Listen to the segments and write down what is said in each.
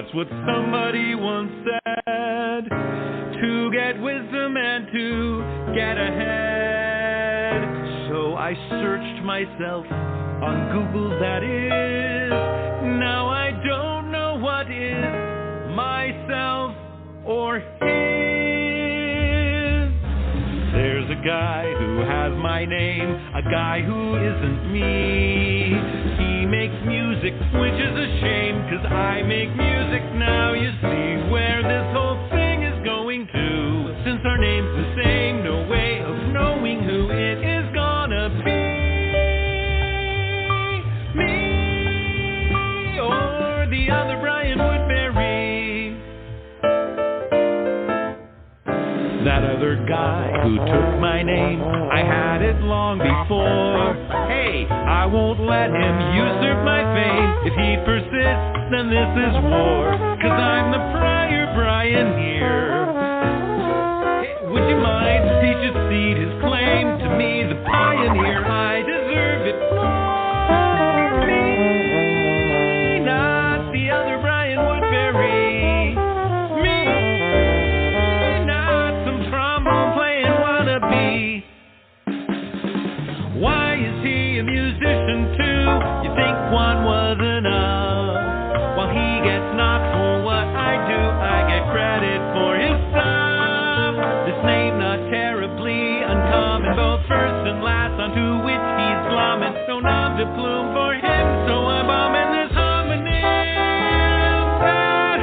That's what somebody once said. To get wisdom and to get ahead. So I searched myself on Google, that is. Now I don't know what is myself or his. There's a guy who has my name, a guy who isn't me. He makes music, which is a shame, 'cause I make music now. You see where this whole thing is going to. Since our name's the same, no way of knowing who it is gonna be. Me or the other Brian-Woodbury. That other guy who took my name, I had it long before. Hey, I won't let him usurp my fame. If he persists, then this is war. 'Cause I'm the prior Brian here. Hey, would you mind if he should cede his claim to me, the pioneer? I deserve it. Me, not the other Brian-Woodbury. Me, not some trombone playing wannabe. Why is he a musician too? You think one was enough? While he gets knocked for what I do, I get credit for his stuff. This name not terribly uncommon, both first and last, onto which he's glomming. No nom de plume for him, so I'm bombing this homonym. That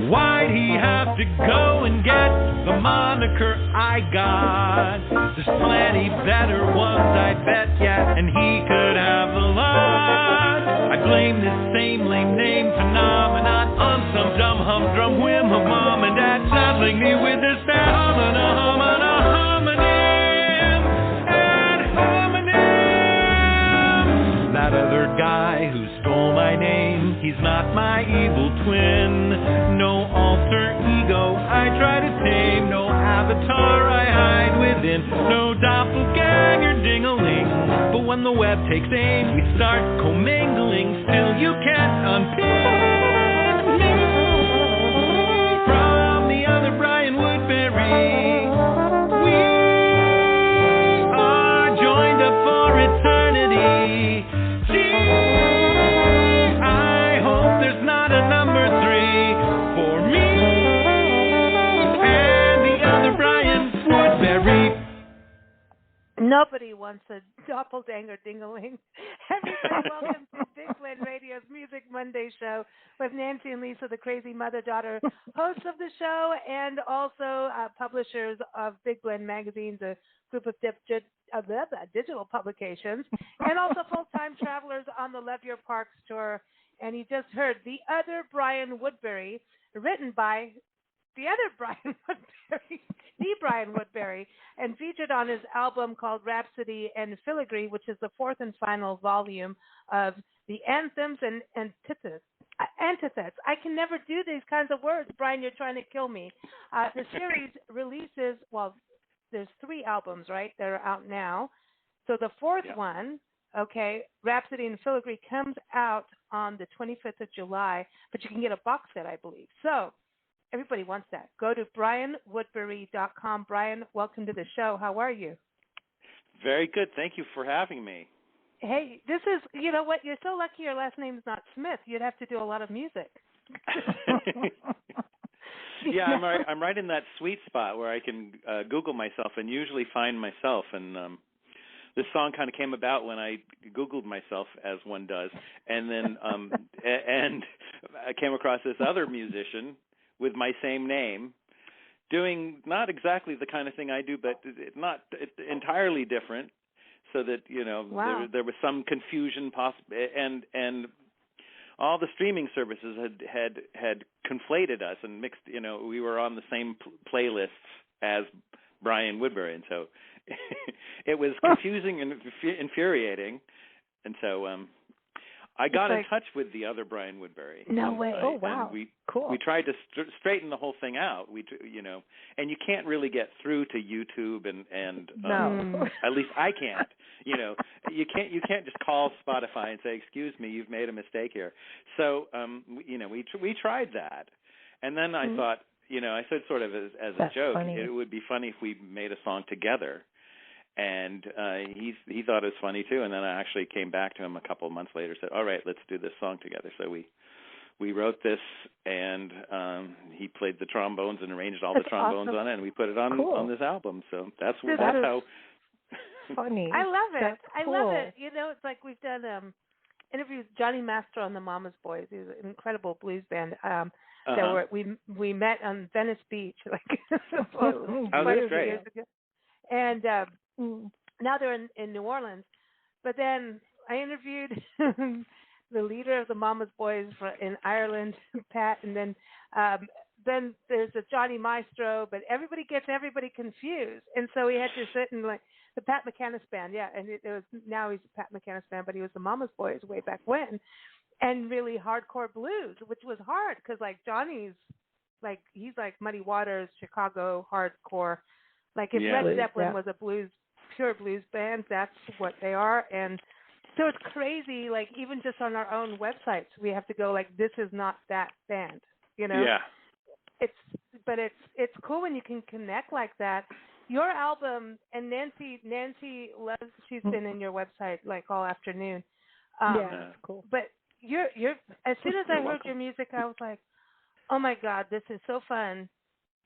Why'd he have to go and get the moniker I got? There's plenty better ones, I bet, yeah, and he could have a lot. I blame this same lame name phenomenon on some dumb humdrum whim of mom and dad saddling me with this bad homonym. That other guy who stole my name, he's not my evil twin. No alter ego I try to tame, no avatar I hide within, no doppelganger ding-a-ling. But when the web takes aim, we start commingling. Still you can't unpin me from the other Brian-Woodbury. We are joined up for eternity. I hope there's not a number 3 for me and the other Brian-Woodbury. Nobody wants a doppelganger ding-a-ling. Everybody, welcome to Big Blend Radio's Music Monday show with Nancy and Lisa, the crazy mother-daughter hosts of the show, and also publishers of Big Blend magazines, a group of digital publications, and also full-time travelers on the Love Your Parks tour. And you just heard The Other Brian-Woodbury, written by the other Brian-Woodbury, the Brian-Woodbury, and featured on his album called Rhapsody and Filigree, which is the 4th and final volume of the Anthems-and-Antithets. Antithets. I can never do these kinds of words. Brian, you're trying to kill me. The series releases, well, there's 3 albums, right? They're out now. So the 4th one Okay, Rhapsody and Filigree comes out on the 25th of July, but you can get a box set, I believe. So everybody wants that. Go to Brian-Woodbury.com. Brian, welcome to the show. How are you? Very good. Thank you for having me. Hey, this is, you know what, you're so lucky your last name's not Smith. You'd have to do a lot of music. Yeah, I'm right in that sweet spot where I can Google myself and usually find myself. And this song kind of came about when I Googled myself, as one does, and then and I came across this other musician with my same name, doing not exactly the kind of thing I do, but not entirely different. So that wow. there was some confusion, and all the streaming services had conflated us and mixed. We were on the same playlists as Brian-Woodbury, and so it was confusing and infuriating. And so I got in touch with the other Brian-Woodbury. No way! Oh wow! Cool. We tried to straighten the whole thing out. And you can't really get through to YouTube and no. At least I can't. You can't just call Spotify and say, "Excuse me, you've made a mistake here." So we tried that, and then I thought, I said sort of as a joke, it would be funny if we made a song together. And he thought it was funny too. And then I actually came back to him a couple of months later, said, "All right, let's do this song together." So we wrote this, and he played the trombones and arranged all the trombones on it, and we put it on this album. So that's how. Funny. I love it. That's cool. I love it. It's like we've done interviews. Johnny Mastro on the Mama's Boys. He was an incredible blues band. We met on Venice Beach, like that's great. years ago. And now they're in New Orleans. But then I interviewed the leader of the Mama's Boys in Ireland, Pat, and then there's a Johnny Maestro, but everybody gets everybody confused. And so he had to sit and like the Pat McCannis Band, yeah, and now he's the Pat McCannis Band, but he was the Mama's Boys way back when, and really hardcore blues, which was hard because like Johnny's like he's like Muddy Waters, Chicago hardcore. Like if Led Zeppelin was a pure blues band, that's what they are. And so it's crazy, like even just on our own websites, we have to go like, this is not that band, Yeah. It's cool when you can connect like that. Your album, and Nancy loves, she's been in your website like all afternoon. That's cool. But you're as soon as I heard your music, I was like, oh my God, this is so fun.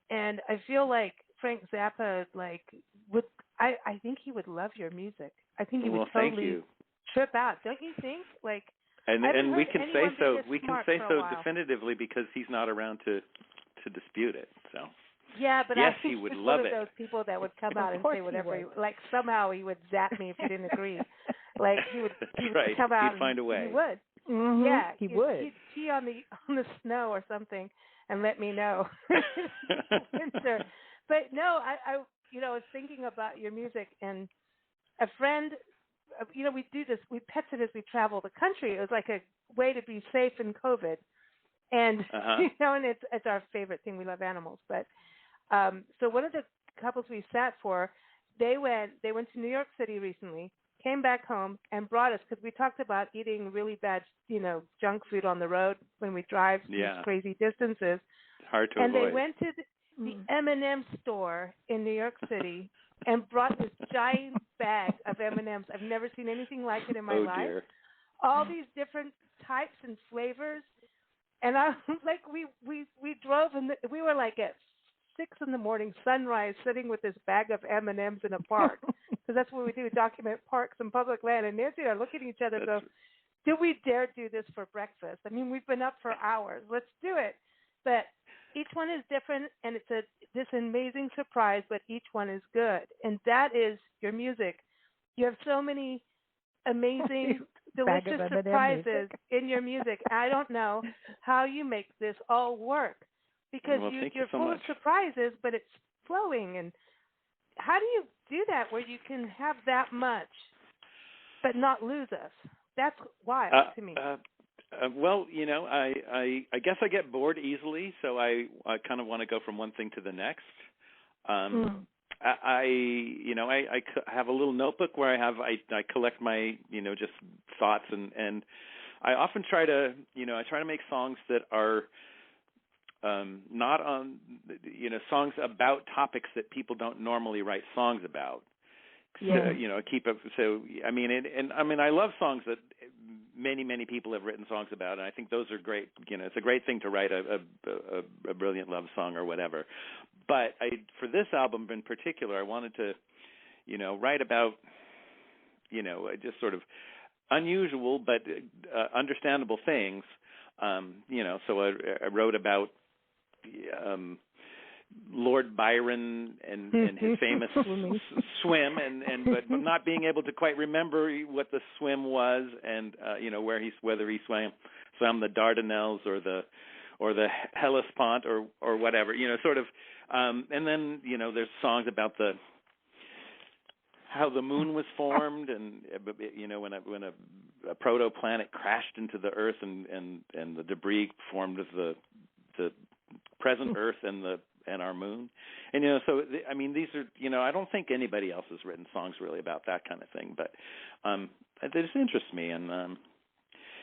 And I feel like Frank Zappa, like, I think he would love your music. I think he would totally trip out. Don't you think? Like, and we can say so. We can say so definitively because he's not around to dispute it. So. Yeah, but yes, I think he would he's love one of those people that would come out and say whatever. Like somehow he would zap me if he didn't agree. Like he would come out. He'd find a way. He would. Mm-hmm. Yeah, he would. He'd pee on the snow or something and let me know. Winter. But no, I was thinking about your music, and a friend, we do this, we pet sit as we travel the country. It was like a way to be safe in COVID. And, and it's our favorite thing. We love animals. But so one of the couples we sat for, they went to New York City recently, came back home and brought us, because we talked about eating really bad, junk food on the road when we drive these crazy distances. Hard to avoid. And they went to the M&M store in New York City and brought this giant bag of M&Ms. I've never seen anything like it in my life. Dear. All these different types and flavors. And I like we drove, and we were like at 6 a.m, sunrise, sitting with this bag of M&Ms in a park, because that's what we do, document parks and public land. And Nancy and I look at each other and go, do we dare do this for breakfast? I mean, we've been up for hours. Let's do it. But each one is different, and it's this amazing surprise, but each one is good. And that is your music. You have so many amazing, delicious surprises in your music. I don't know how you make this all work, because you're full of surprises, but it's flowing. And how do you do that where you can have that much but not lose us? That's wild to me. Well, I guess I get bored easily, so I kind of want to go from one thing to the next. I have a little notebook where I collect my, just thoughts, and I often try to make songs that are not on, songs about topics that people don't normally write songs about. Yeah. I love songs that many people have written songs about, and I think those are great. It's a great thing to write a brilliant love song or whatever. But for this album in particular, I wanted to, write about, just sort of unusual but understandable things. So I wrote about Lord Byron and his famous swim, but not being able to quite remember what the swim was, and whether he swam the Dardanelles or the Hellespont or whatever, sort of, and then there's songs about how the moon was formed, and when a protoplanet crashed into the Earth, and the debris formed of the present Earth and our moon, and these are I don't think anybody else has written songs really about that kind of thing, but it just interests me, and and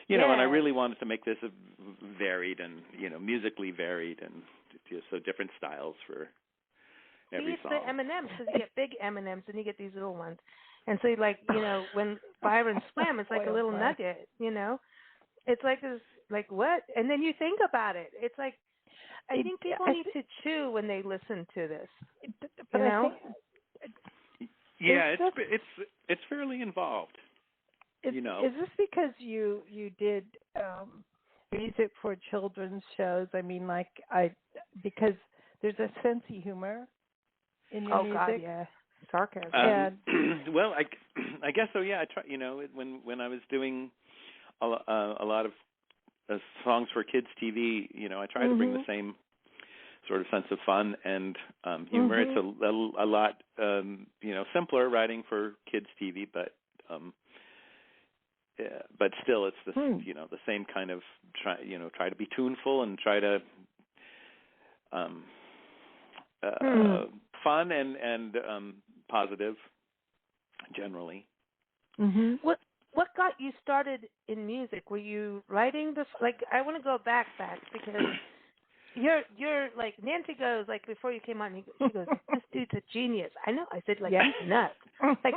I really wanted to make this varied and musically varied, and so different styles for every song. The M&Ms, because you get big M&Ms and you get these little ones, and so when Byron swam, it's like a little nugget, it's like this, like what, and then you think about it, it's like. I think people need to chew when they listen to this. It's fairly involved. Is this because you did music for children's shows? I mean, because there's a sense of humor in your music. God, yeah, sarcasm. Well, I guess so. Yeah, I try. When I was doing a lot of songs for kids TV, I try to bring the same sort of sense of fun and humor. It's a lot simpler writing for kids TV, but still it's the same kind of try to be tuneful and try to fun and positive generally. What got you started in music? Were you writing this? I want to go back because you're like, Nancy goes, before you came on, she goes, this dude's a genius. I know. I said, he's nuts.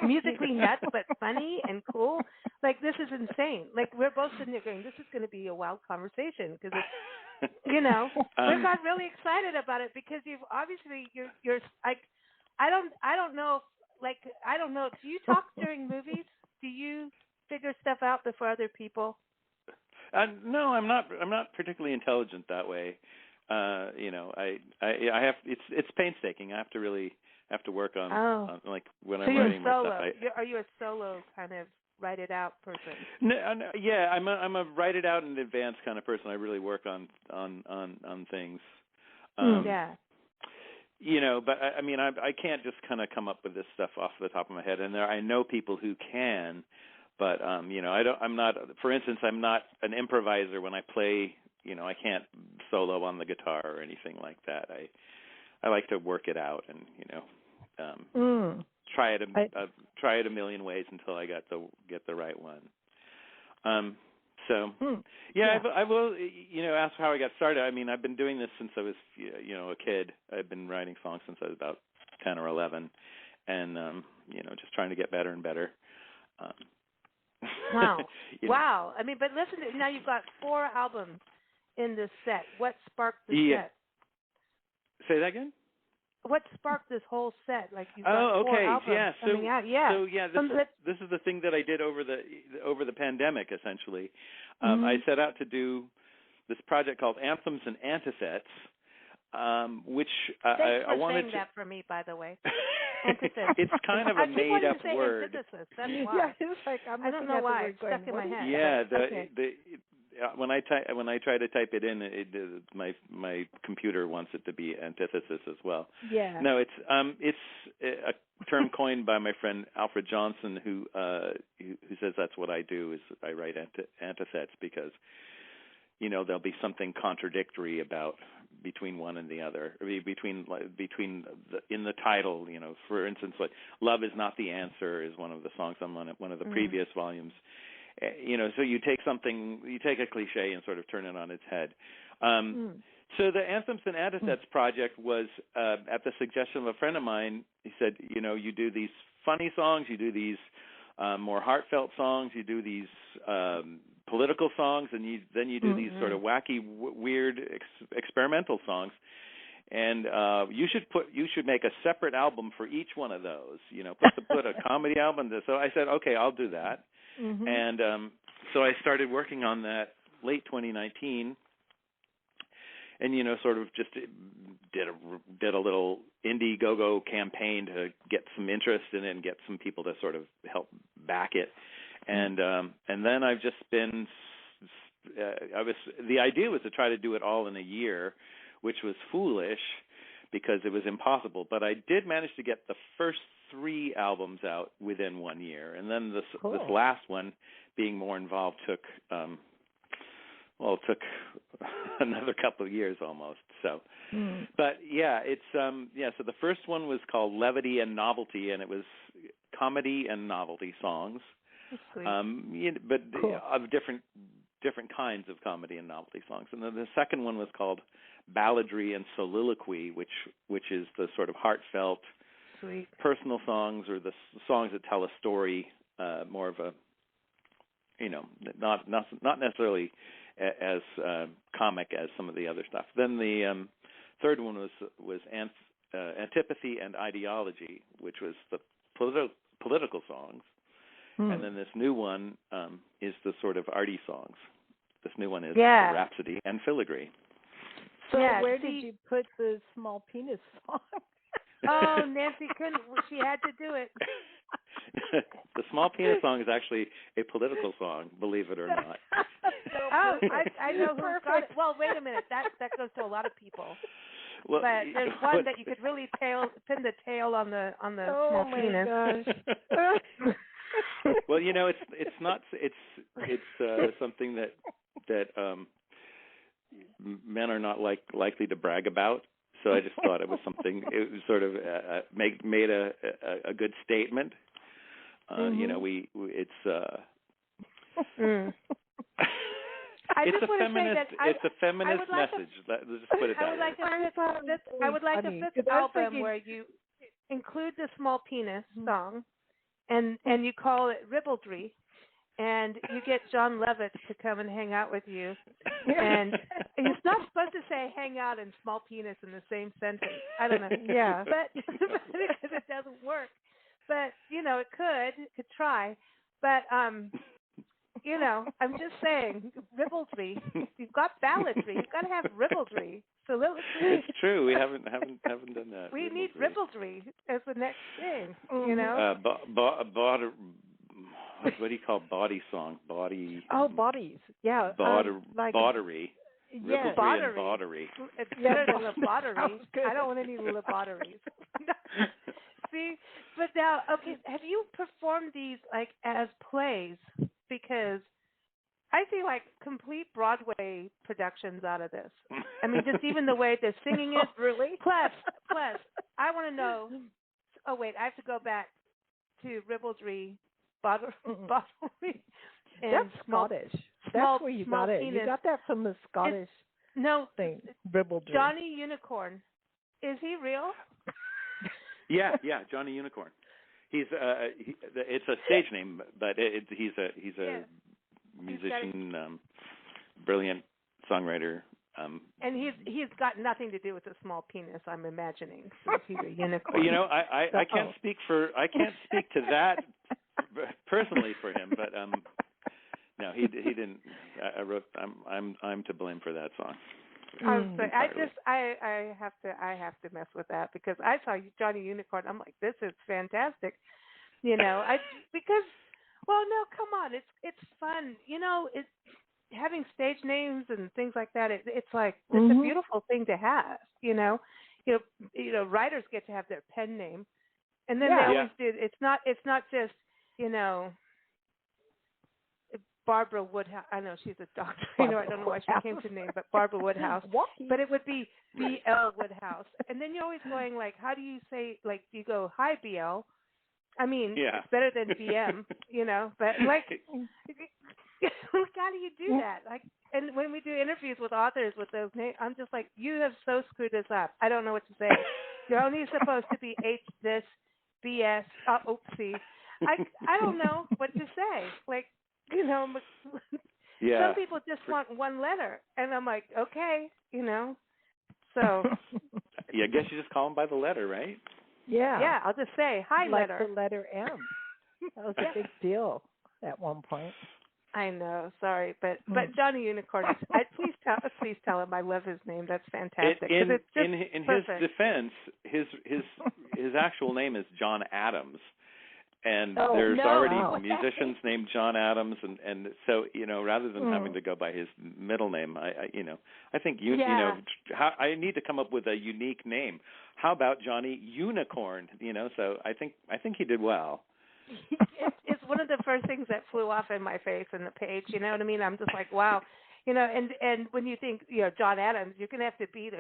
Musically nuts, but funny and cool. This is insane. We're both sitting there going, this is going to be a wild conversation, because it's, we got really excited about it, because you've obviously, you're I don't know, I don't know. Do you talk during movies? Do you figure stuff out before other people? No, I'm not particularly intelligent that way. I have, it's painstaking. I have to really work on when I'm writing my stuff. Are you a solo kind of write it out person? No, yeah, I'm a write it out in advance kind of person. I really work on things. Yeah. But I can't just kind of come up with this stuff off the top of my head. And I know people who can, but I'm not. For instance, I'm not an improviser when I play. I can't solo on the guitar or anything like that. I like to work it out and try it a million ways until I get the right one. I will ask how I got started. I've been doing this since I was a kid. I've been writing songs since I was about 10 or 11, and just trying to get better and better. Wow. Wow. But listen, now you've got 4 albums in this set. What sparked the set? Say that again? What sparked this whole set? You've got 4 albums coming out. Yeah. So this is the thing that I did over the pandemic. Essentially, I set out to do this project called Anthems-and-Antithets, which I wanted saying that for me, by the way. Antithesis. It's kind of a made-up word. Antithesis. That's why. Yeah, I don't know why. It's stuck in my head. Yeah. When I try to type it in, my computer wants it to be antithesis as well. Yeah. No, it's a term coined by my friend Alfred Johnson, who says that's what I do, is I write antithets, because there'll be something contradictory about between one and the other, between in the title. For instance, like "Love Is Not the Answer" is one of the songs on one of the previous volumes. So you take a cliche and sort of turn it on its head. So the Anthems and Antithets project was at the suggestion of a friend of mine. He said, you do these funny songs, you do these more heartfelt songs, you do these political songs, and then you do these sort of wacky, weird, experimental songs. And you should make a separate album for each one of those. Put a comedy album. So I said, okay, I'll do that. And so I started working on that late 2019. And sort of just did a little Indiegogo campaign to get some interest in it and get some people to sort of help back it, and then I've just been. The idea was to try to do it all in a year, which was foolish because it was impossible. But I did manage to get the first 3 albums out within 1 year, and then this last one, being more involved, took another couple of years almost. So, but yeah, it's So the first one was called Levity and Novelty, and it was comedy and novelty songs, but of different kinds of comedy and novelty songs. And then the second one was called Balladry and Soliloquy, which is the sort of heartfelt, personal songs, or the songs that tell a story, more of a, not necessarily as comic as some of the other stuff. Then the third one was Antipathy and Ideology, which was the political songs. And then this new one is the sort of arty songs. This new one is Rhapsody and Filigree. So where did you put the small penis song? Oh, Nancy couldn't. She had to do it. The small penis song is actually a political song, believe it or not. Oh, I know who got it. Well, wait a minute. That goes to a lot of people. Well, but there's one that you could really pin the tail on the small penis. Gosh. Well, it's something that men are not likely to brag about. So I just thought it was something. It was sort of made a good statement. It's. It's a feminist message. Let's just put it that way. I would like a fifth album where you include the small penis song, and you call it Ribaldry, and you get John Lovett to come and hang out with you. And it's not supposed to say hang out and small penis in the same sentence. I don't know. Yeah. But because it doesn't work. But, it could try. But, I'm just saying, ribaldry. You've got balladry. You've got to have ribaldry. Soliloquy. It's true. We haven't done that. We need ribaldry as the next thing. What do you call body song? Body. Oh, bodies. Yeah. Bottery. Yeah, bottery. It's better than a bottery. I don't want any laboratories. See, but now, okay, have you performed these as plays? Because I see complete Broadway productions out of this. I mean, just even the way they're singing it. Really? Plus, I want to know. Oh wait, I have to go back to Ribaldry, Bottery. That's Scottish. That's where you got it. Penis. You got that from the Scottish thing, Ribaldry. Johnny Unicorn. Is he real? Yeah, Johnny Unicorn. He's it's a stage name, but he's a musician, brilliant songwriter. And he's got nothing to do with a small penis, I'm imagining. Since he's a unicorn. I can't speak to that personally for him, but no, he didn't. I wrote. I'm to blame for that song. I'm sorry. I have to mess with that because I saw Johnny Unicorn. I'm like, this is fantastic. Because no, come on, it's fun. It's having stage names and things like that. It's like it's a beautiful thing to have. Writers get to have their pen name, and then they always do. It's not just Barbara Woodhouse. I know she's a doctor. I don't know why she came to name, but Barbara Woodhouse. But it would be BL Woodhouse. And then you're always going like, how do you say, like, do you go, hi, BL? I mean, it's better than BM, but like, how do you do that? Like, and when we do interviews with authors with those names, I'm just like, you have so screwed this up. I don't know what to say. You're only supposed to be H this, BS, oopsie. I don't know what to say. Like, some people just want one letter, and I'm like, okay, so. Yeah, I guess you just call them by the letter, right? Yeah. Yeah, I'll just say, hi, like letter. the letter M. That was a big deal at one point. I know, sorry, but Johnny Unicorn, please tell him I love his name. That's fantastic. In his defense, his actual name is John Adams, and there's already musicians named John Adams, and so rather than having to go by his middle name, I think I need to come up with a unique name. How about Johnny Unicorn? So I think he did well. It's one of the first things that flew off in my face in the page. You know what I mean? I'm just like, wow. And when you think, John Adams, you're going to have to beat,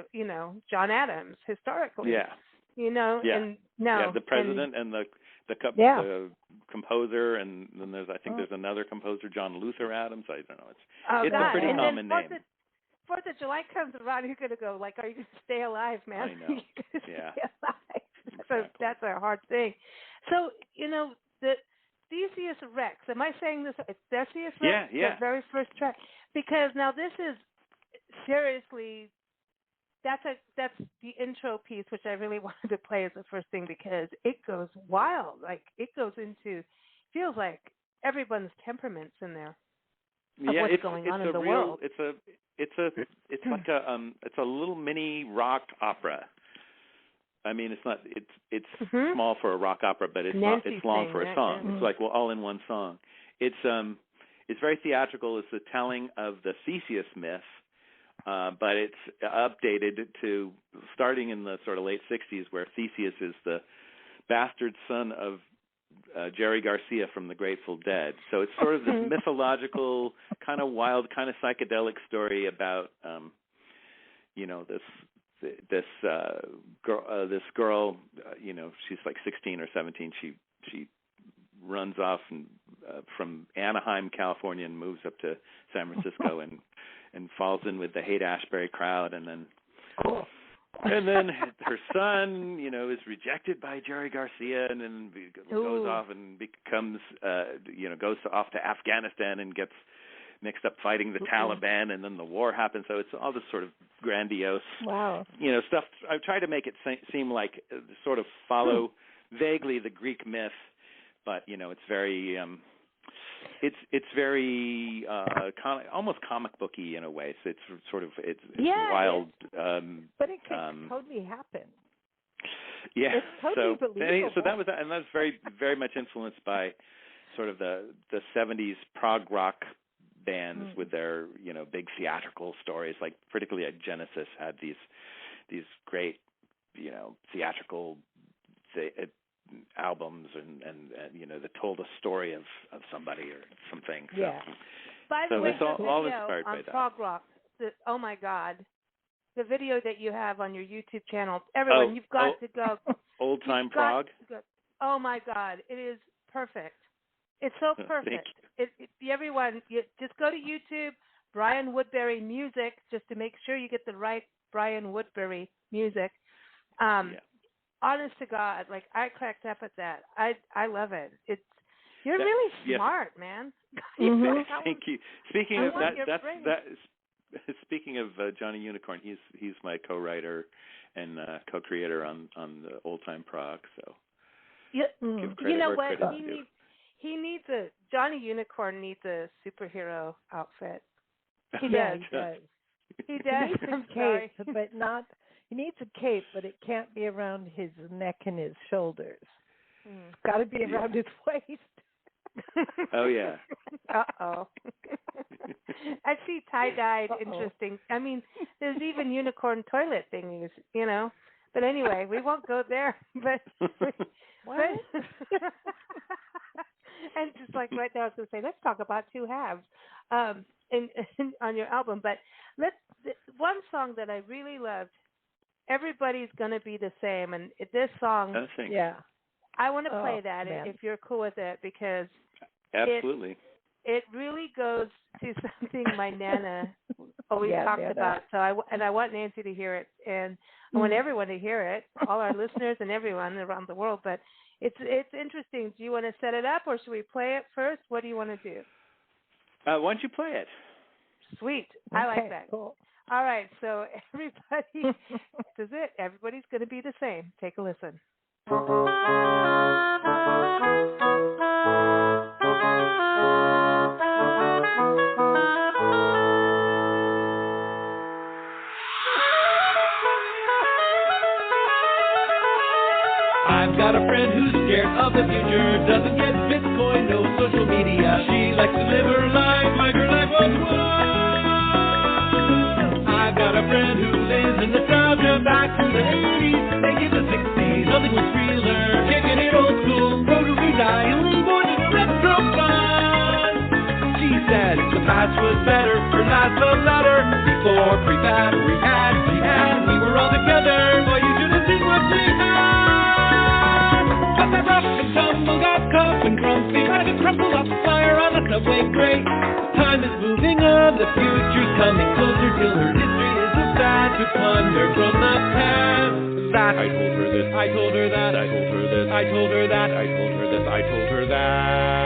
John Adams historically. Yeah. And no. The president and the composer, and then there's another composer, John Luther Adams. I don't know. It's a pretty common name. 4th of July comes around, you're going to go, like, are you going to stay alive, man? I know. Yeah. Stay alive. Exactly. So that's a hard thing. So, the Theseus Rex, am I saying this? It's Theseus Rex? Yeah. The very first track. Because now this is seriously, that's the intro piece, which I really wanted to play as the first thing because it goes wild. Like, it goes into, feels like everyone's temperaments in there. What's going on in the world. It's a little mini rock opera. I mean, it's not. It's small for a rock opera, but it's not. It's long for a song. It's like all in one song. It's very theatrical. It's the telling of the Theseus myth, but it's updated to starting in the sort of late '60s, where Theseus is the bastard son of Jerry Garcia from the Grateful Dead. So it's sort of this mythological, kind of wild, kind of psychedelic story about, this girl, she's like 16 or 17. She runs off from Anaheim, California, and moves up to San Francisco and falls in with the Haight-Ashbury crowd, and then. Cool. And then her son, is rejected by Jerry Garcia, and then goes off and becomes, goes off to Afghanistan and gets mixed up fighting the Taliban, and then the war happens. So it's all this sort of grandiose, stuff. I try to make it seem like sort of follow vaguely the Greek myth, but it's very. It's very almost comic booky in a way. So it's sort of it's wild. But it can totally happen. Yeah, it's totally believable. So that was very very much influenced by sort of the 70s prog rock bands with their big theatrical stories. Like particularly at Genesis had these great theatrical albums and that told a story of somebody or something. So, by the way, it's all inspired by that. Prog rock. Oh my God, the video that you have on your YouTube channel, everyone, you've got to go. Old Time Prog. Oh my God, it is perfect. It's so perfect. Everyone, just go to YouTube, Brian Woodbury Music, just to make sure you get the right Brian Woodbury Music. Honest to God, like I cracked up at that. I love it. You're really smart, man. Thank you. Speaking of Johnny Unicorn, he's my co-writer and co-creator on the Old Time Prog. So give credit where what? credit's due. Johnny Unicorn needs a superhero outfit. He does. He does. He needs a cape, but not. He needs a cape, but it can't be around his neck and his shoulders. It's got to be around his waist. Oh yeah. Uh-oh. I see tie-dyed. Interesting. I mean, there's even unicorn toilet thingies, But anyway, we won't go there. But And just like right there, I was going to say, let's talk about two halves on your album. But one song that I really loved, Everybody's Gonna Be the Same. And this song, I want to play that if you're cool with it, because absolutely. It really goes to something my Nana always talked about. So I want Nancy to hear it, and I want everyone to hear it, all our listeners and everyone around the world. But it's interesting. Do you want to set it up, or should we play it first? What do you want to do? Why don't you play it? Sweet. I like that. Cool. All right. So everybody, this is it. Everybody's going to be the same. Take a listen. I've got a friend who's scared of the future, doesn't get Bitcoin, no social media. She likes to live her life like her life was once. I've got a friend who lives in nostalgia back to the 80s, maybe the 60s. Nothing was realer, kicking it old school, rotary dialing more than a retro fun. She said the past was better, her last love letter, before pre-fab we had, we were all together. Boy, you should have seen what we had. That rough and tumble got cup and grumpy, like a crumpled up flyer on the subway grate. Time is moving on, the future's coming closer till her history is a sad to plunder from the past. That I told her this, I told her that, I told her this, I told her that, I told her this, I told her that.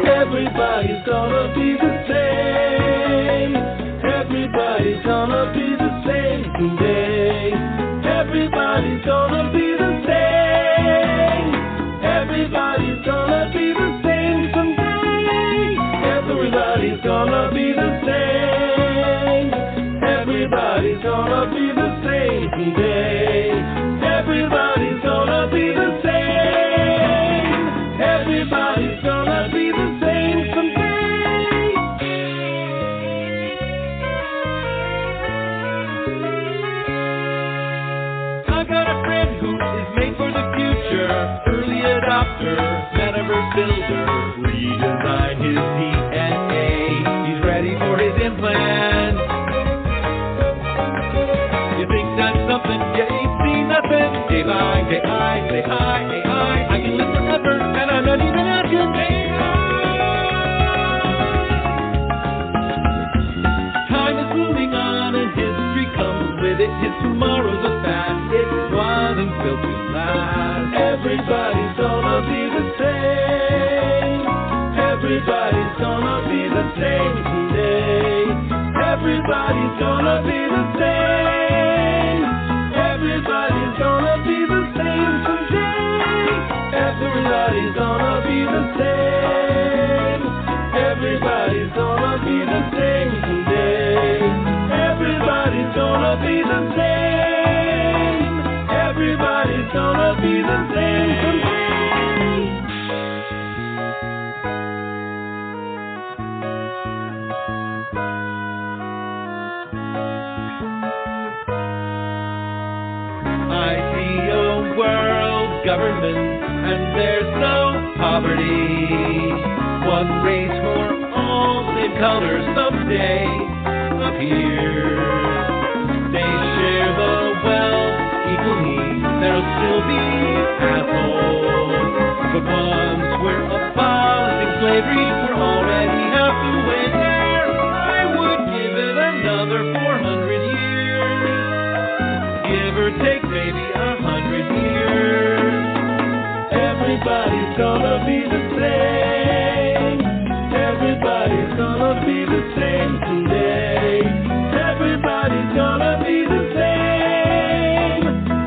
Everybody's gonna be the same. Everybody's gonna be the same today. Everybody's gonna be the same. Everybody's gonna be the same someday. Everybody's gonna be the same. Everybody's gonna be the same today. Everybody's gonna be the same. Everybody's gonna be the same someday. I got a friend who is made for the future, early adopter, metaverse builder, redesigned his DNA, he's ready for his implant. You think that's something? Yeah, you see nothing. Day by day, I say hi, AI, I can live forever, and I'm not even asking AI. Time is moving on, and history comes with it. His tomorrow's a fact, it wasn't built to last. Everybody's gonna be the same. Everybody's gonna be the same today. Everybody's gonna be the same. Everybody's gonna be the same today. Everybody's gonna be the same. Everybody's gonna be the same today. Everybody's gonna be the same. Everybody's gonna be the same today. I see a world government and there's no poverty. One race for all, same colors someday appears. They share the wealth equally, there'll still be assholes. But once we're abolishing slavery, we're already halfway there. I would give it another 400 years. Give or take maybe 100 years. Everybody's gonna be the same. Everybody's gonna be the same today. Everybody's gonna be the same.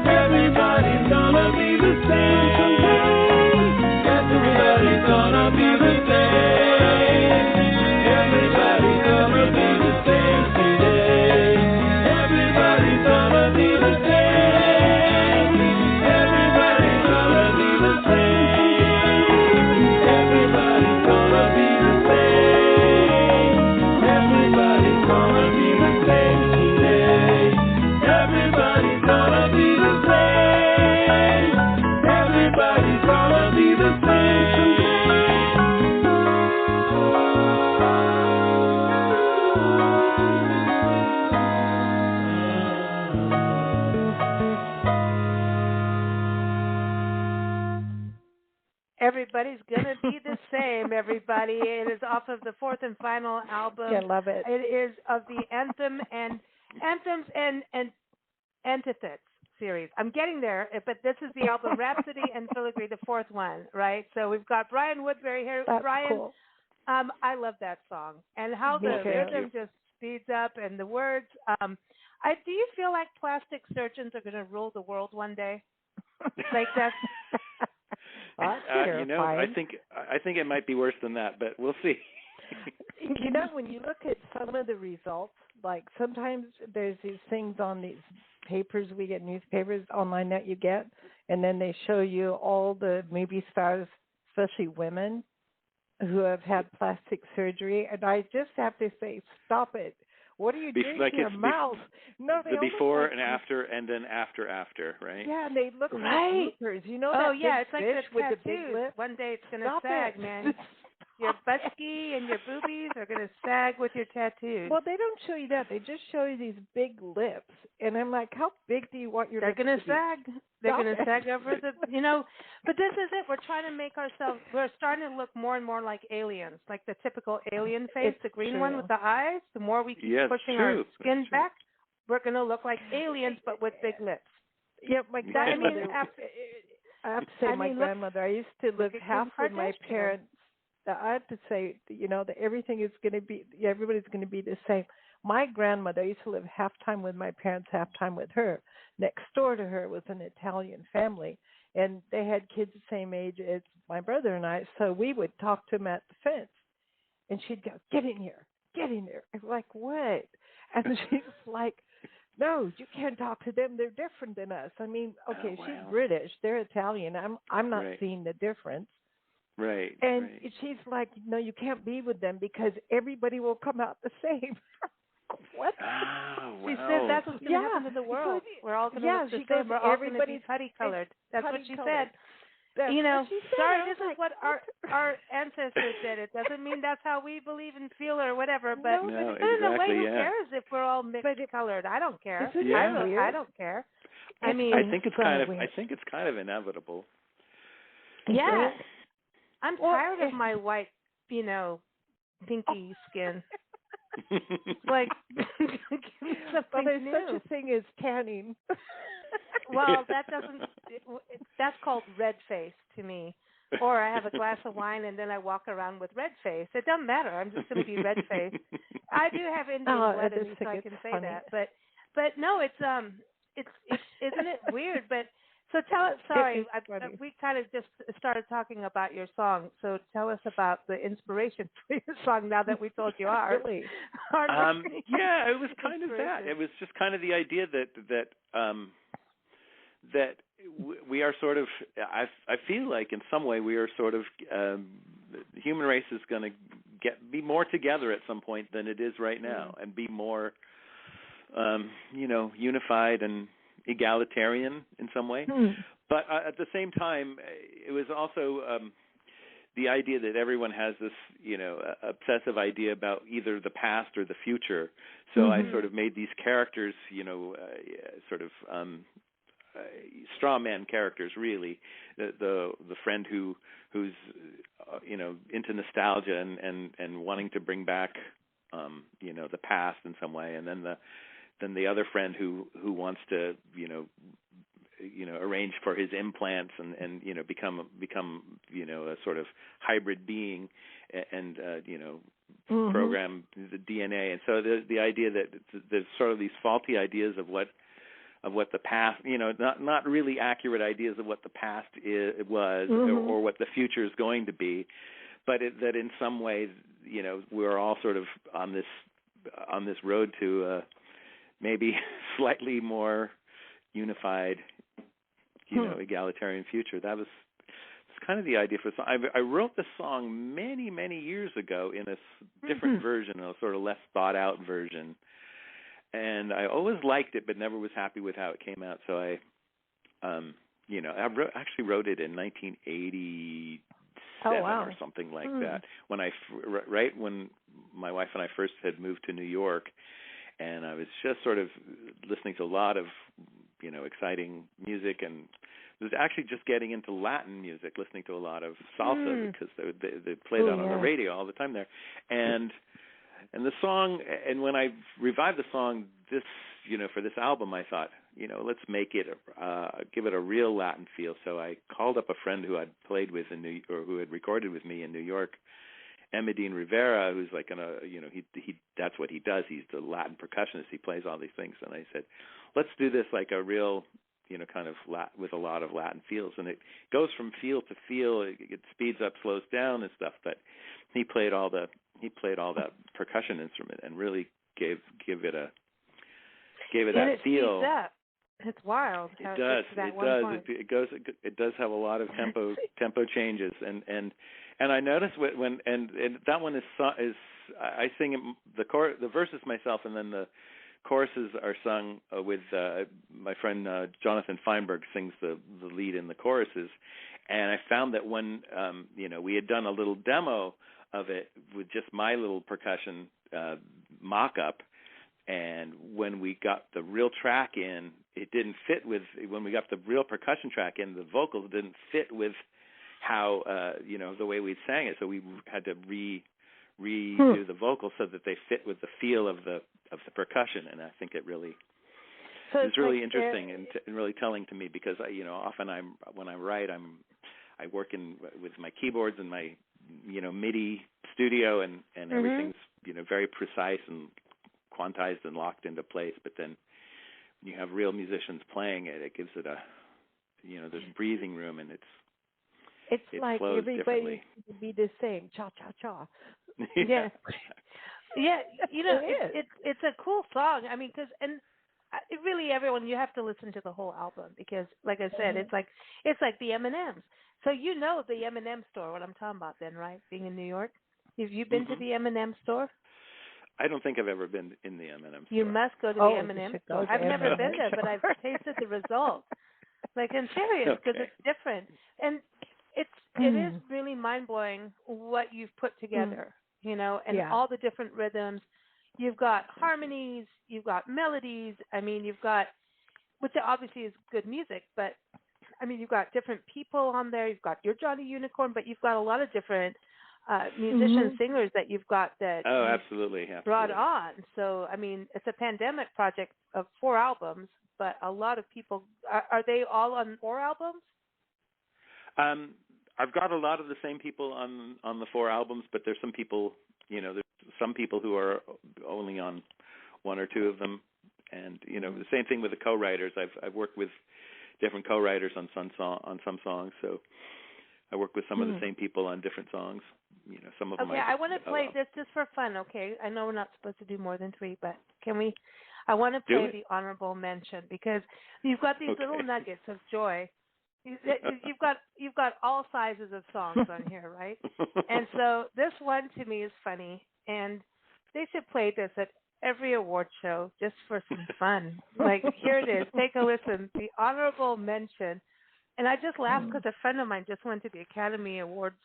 Everybody's gonna be the same someday. Everybody's gonna be the same. Everybody's gonna be the same today. Everybody's gonna be the same. Everybody's gonna be the same. Everybody's Gonna Be the Same, everybody. It is off of the fourth and final album. Yeah, love it. It is of the Anthems and Antithets series. I'm getting there, but this is the album Rhapsody and Filigree, the fourth one, right? So we've got Brian Woodbury here. That's Brian, cool. I love that song and how the rhythm just speeds up and the words. Do you feel like plastic surgeons are going to rule the world one day? Like that's. I think it might be worse than that, but we'll see. When you look at some of the results, like sometimes there's these things on these papers we get, newspapers online that you get, and then they show you all the movie stars, especially women, who have had plastic surgery, and I just have to say, stop it. What are you doing to your mouth? No, they the before and after, and then after, right? Yeah, and they look like loopers. You know that it's like the with the big lip? One day it's going to sag, man. Your buttski and your boobies are going to sag with your tattoos. Well, they don't show you that. They just show you these big lips. And I'm like, how big do you want your lips to be? They're going to sag. They're going to sag over the, but this is it. We're trying to make ourselves, we're starting to look more and more like aliens, like the typical alien face, the green one with the eyes. The more we keep pushing our skin back, we're going to look like aliens, but with big lips. Yeah, my grandmother, I have to say, my grandmother, I used to live half with my parents. I have to say, that everything is going to be, everybody's going to be the same. My grandmother, I used to live half time with my parents, half time with her. Next door to her was an Italian family, and they had kids the same age as my brother and I, so we would talk to them at the fence, and she'd go, get in here. I'm like, what? And she's like, no, you can't talk to them. They're different than us. I mean, okay, she's British. They're Italian. I'm not seeing the difference. Right. And she's like, no, you can't be with them because everybody will come out the same. What? Oh, wow. She said that's what's going to happen to the world. We're all going to look the same. We're all going to be putty-colored. That's what she said. Sorry, this is what our ancestors did. It doesn't mean that's how we believe and feel or whatever, but in a way, who cares if we're all mixed-colored? I don't care. I don't care. I mean, I think it's kind of inevitable. Yeah. I'm tired of my white, pinky skin. Like, give me something there's new. Such a thing as tanning. Well, that's called red face to me. Or I have a glass of wine and then I walk around with red face. It doesn't matter. I'm just going to be red face. I do have Indian blood in me, so I can say that. But no, it's isn't it weird? But so tell us. Sorry, we kind of just started talking about your song. So tell us about the inspiration for your song. Now that we told you ours. Really? Yeah, it was kind of that. It was just kind of the idea that we are sort of. I feel like in some way we are sort of. The human race is going to be more together at some point than it is right now, and be more, unified and egalitarian in some way. But at the same time, it was also the idea that everyone has this, obsessive idea about either the past or the future. So I sort of made these characters, sort of straw man characters, really. The friend who's into nostalgia and wanting to bring back the past in some way, and then the other friend who wants to arrange for his implants and become a sort of hybrid being and program the DNA. And so the idea that there's sort of these faulty ideas of what the past, not really accurate ideas of what the past was or what the future is going to be, but that in some ways, we're all sort of on this road to maybe slightly more unified, egalitarian future. That's kind of the idea for the song. I wrote the song many, many years ago in a different version, a sort of less thought out version. And I always liked it, but never was happy with how it came out. So I actually wrote it in 1987 or something like that. When my wife and I first had moved to New York, and I was just sort of listening to a lot of, exciting music and was actually just getting into Latin music, listening to a lot of salsa because they played that on the radio all the time there, and the song. And when I revived the song, this for this album, I thought, let's make it give it a real Latin feel. So I called up a friend who I'd played with who had recorded with me in New York, Emedine Rivera, who's like he that's what he does. He's the Latin percussionist. He plays all these things. And I said, let's do this like a real, kind of with a lot of Latin feels. And it goes from feel to feel. It speeds up, slows down and stuff. But he played all that percussion instrument and really gave it that feel. Speeds up. It's wild. It does. It does have a lot of tempo changes, and I notice when that one is I sing the verses myself, and then the choruses are sung with my friend Jonathan Feinberg sings the lead in the choruses, and I found that when we had done a little demo of it with just my little percussion mock-up. And when we got the real track in, it didn't fit with. When we got the real percussion track in, the vocals didn't fit with how the way we sang it. So we had to redo the vocals so that they fit with the feel of the percussion. And I think it really is really interesting and really telling to me because often when I write I work with my keyboards and my MIDI studio and everything's very precise and quantized and locked into place, but then when you have real musicians playing it, it gives it there's breathing room, and it like flows everybody should be the same, cha cha cha. Yeah, yeah. It's a cool song. I mean, it really everyone you have to listen to the whole album because, like I said, it's like the M&Ms. So the M&M store, what I'm talking about, then, right? Being in New York, have you been to the M&M store? I don't think I've ever been in the M&M store. You must go to the M&M store. I've never been there, but I've tasted the results. Like, I'm serious, because it's different. And it is really mind-blowing what you've put together, and all the different rhythms. You've got harmonies, you've got melodies. I mean, you've got, which obviously is good music, but, I mean, you've got different people on there. You've got your Johnny Unicorn, but you've got a lot of different musician singers that you've got that absolutely brought on. So, I mean, it's a pandemic project of 4 albums, but a lot of people, are they all on 4 albums? I've got a lot of the same people on the 4 albums, but there's some people, there's some people who are only on 1 or 2 of them. And, the same thing with the co-writers. I've worked with different co-writers on some songs, so I work with some of the same people on different songs. Some of them. Okay, I want to play this just for fun. Okay, I know we're not supposed to do more than 3, but can we? I want to play the honorable mention because you've got these little nuggets of joy. You've got all sizes of songs on here, right? And so this one to me is funny, and they should play this at every award show just for some fun. Like, here it is. Take a listen. The honorable mention. And I just laughed because a friend of mine just went to the Academy Awards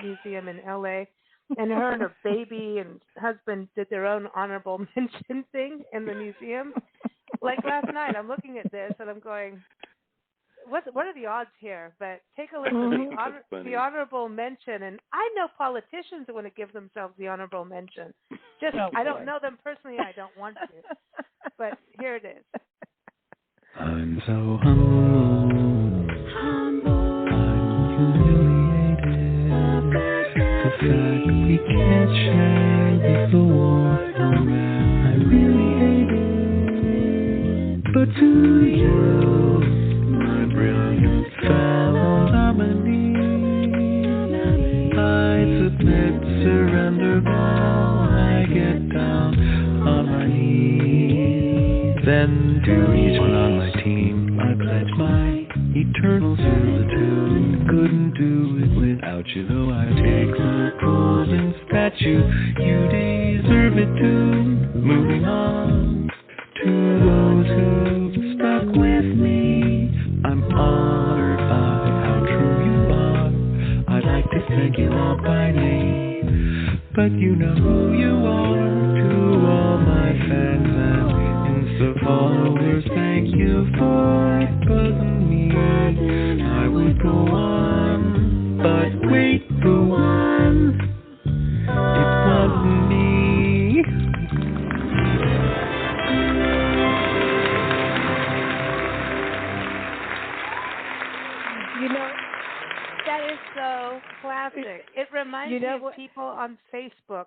Museum in L.A., and her and her baby and husband did their own honorable mention thing in the museum. Like last night, I'm looking at this, and I'm going, what are the odds here? But take a listen. The honorable mention, and I know politicians who want to give themselves the honorable mention. I don't know them personally. I don't want to. But here it is. I'm so humble. I'm humiliated. The fact we can't share with the world around. I really hate it. But to you, my brilliant fellow nominee, I submit, surrender, bow. I get down on my knees. Then to each one on my team, I pledge my eternal servitude. Couldn't do it without you, though I take the golden statue. You deserve it too. Moving on to those who've stuck with me, I'm honored by how true you are. I'd like to thank you all by name, but you know who you are. To all my fans and Insta followers, thank you for buzzing me. You know, that is so classic. It reminds me of people on Facebook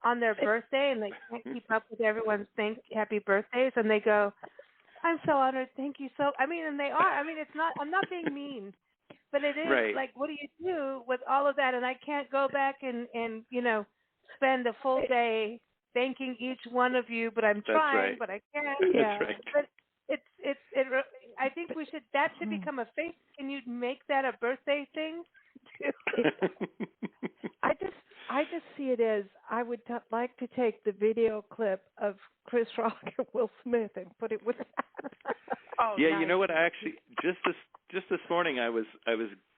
on their birthday, and they can't keep up with everyone's happy birthdays, and they go, "I'm so honored. Thank you so." I mean, and they are. I mean, it's not. I'm not being mean, but it is like, what do you do with all of that? And I can't go back and spend a full day thanking each one of you, but I'm trying, but I can't. That's right. But I think that should become a face. Can you make that a birthday thing? I just see it as I would like to take the video clip of Chris Rock and Will Smith and put it with that. Yeah, nice. You know what? I actually just this morning I was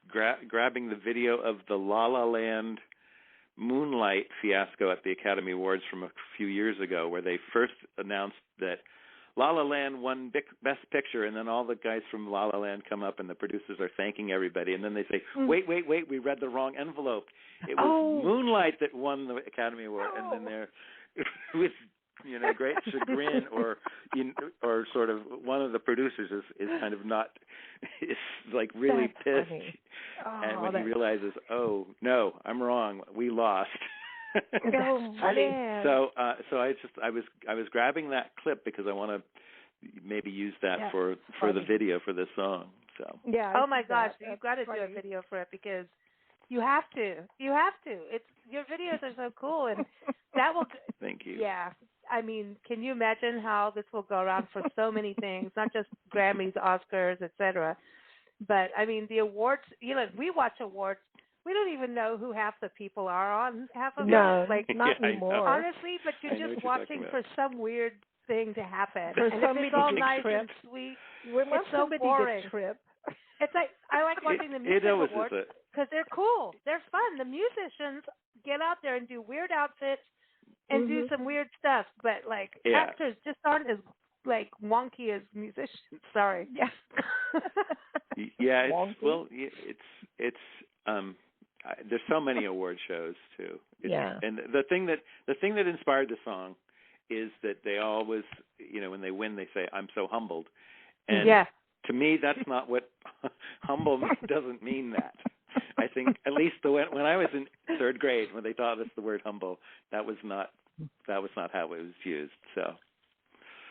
grabbing the video of the La La Land Moonlight fiasco at the Academy Awards from a few years ago, where they first announced that La La Land won Best Picture, and then all the guys from La La Land come up and the producers are thanking everybody, and then they say, wait, we read the wrong envelope. It was Moonlight that won the Academy Award, and then they're with great chagrin or sort of one of the producers is kind of not, is like really pissed. Funny. And when he realizes, oh no, I'm wrong, we lost. Funny. So I was grabbing that clip because I want to maybe use that for the video for this song. So oh my gosh, you've got to do a video for it because you have to. It's your videos are so cool, and that will. Thank you. Yeah, I mean, can you imagine how this will go around for so many things, not just Grammys, Oscars, etc. But I mean, the awards. We watch awards. We don't even know who half the people are on half of them. Like not anymore. Honestly, but you're just watching for some weird thing to happen. For and somebody it's all to nice trip. and sweet. It's so boring. To trip. It's like I like watching the music awards because they're cool. They're fun. The musicians get out there and do weird outfits and do some weird stuff. But like actors just aren't as like wonky as musicians. Sorry. Yeah. It's there's so many award shows too. And the thing that inspired the song is that they always, when they win, they say, "I'm so humbled." And to me, that's not what humble doesn't mean. That I think at least when I was in third grade, when they taught us the word humble, that was not how it was used. So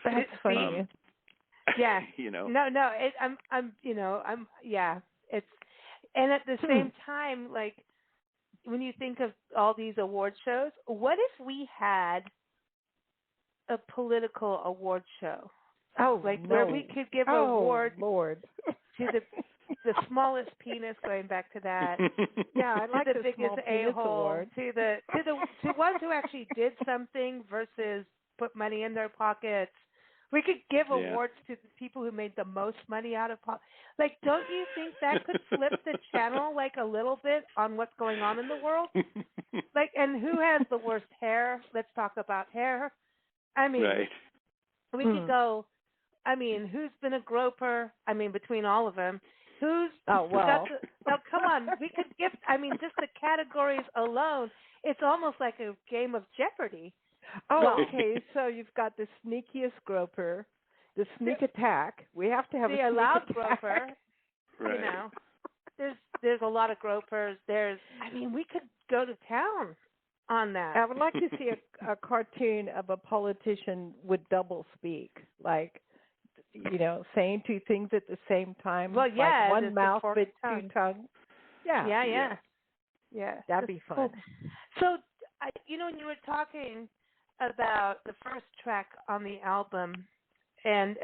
that's funny. No. It's and at the same time, like when you think of all these award shows, what if we had a political award show? Where we could give awards to the smallest penis, going back to that. I like the biggest a-hole, to ones who actually did something versus put money in their pockets. We could give awards to the people who made the most money out of politics. Like, don't you think that could flip the channel like a little bit on what's going on in the world? Like, and who has the worst hair? Let's talk about hair. I mean, we could go. I mean, who's been a groper? I mean, between all of them, who's come on, we could give. I mean, just the categories alone, it's almost like a game of Jeopardy. Okay, so you've got the sneakiest groper, the sneak attack. We have to have a loud attack. groper. Right. There's a lot of gropers. We could go to town on that. I would like to see a cartoon of a politician with double speak, like, saying two things at the same time. Well, like one mouth but two tongues. Yeah. That'd be fun. Cool. So, when you were talking about the first track on the album and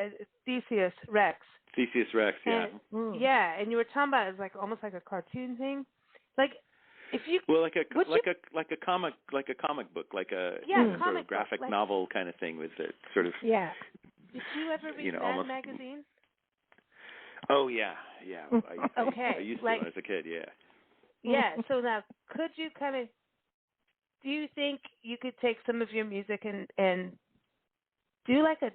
Theseus Rex. Theseus Rex, yeah. And you were talking about it as like almost like a cartoon thing, like. Like a comic book, like a sort of graphic novel kind of thing with it, sort of. Yeah. Did you ever read Mad magazine? Oh yeah. I used to when I was a kid. Yeah. Yeah. So now, could you do you think you could take some of your music and do like a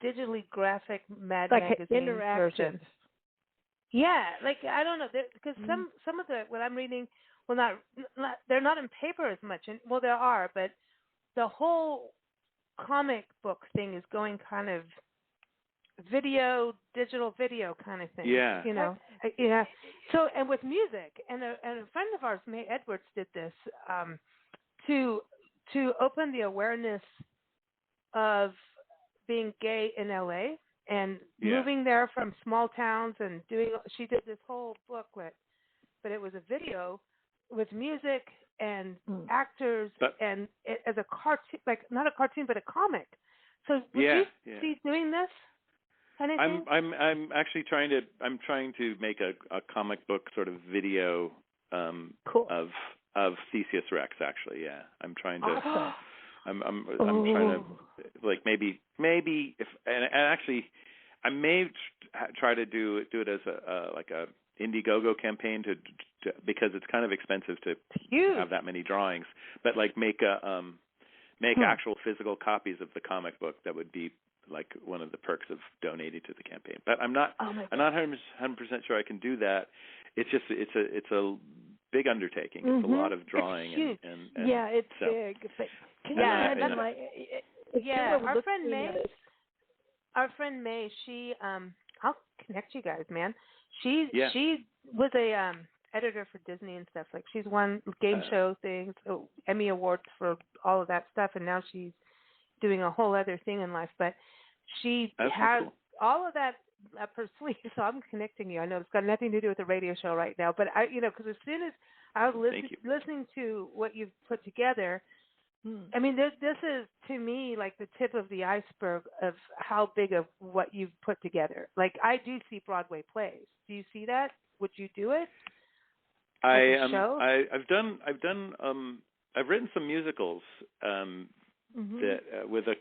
digitally graphic Mad magazine version? Yeah, like I don't know, because some of what I'm reading, not they're not in paper as much, and there are, but the whole comic book thing is going kind of digital video kind of thing. Yeah. You know, yeah. So, and with music, and a friend of ours, May Edwards, did this to open the awareness of being gay in LA and moving there from small towns and she did this whole booklet, but it was a video with music and actors and as a cartoon, like not a cartoon, but a comic. So would you see doing this kind of thing? I'm actually trying to make a comic book sort of video cool. of Theseus Rex, actually. Yeah. I'm trying to awesome. I'm trying to, like, maybe if and actually I may try to do it as a Indiegogo campaign to because it's kind of expensive to have that many drawings, but like make actual physical copies of the comic book. That would be like one of the perks of donating to the campaign. But I'm not 100% sure I can do that. It's just it's a big undertaking. It's a lot of drawing and it's big. But can you imagine our friend May, she I'll connect you guys, man. She was a editor for Disney and stuff. Like she's won game show things, Emmy Awards for all of that stuff, and now she's doing a whole other thing in life. But she has all of that up her sleeve. So I'm connecting you. I know it's got nothing to do with the radio show right now, but because as soon as I was listening to what you've put together, I mean, this is to me like the tip of the iceberg of how big of what you've put together. Like I do see Broadway plays. Do you see that? Would you do it? I've written some musicals that with a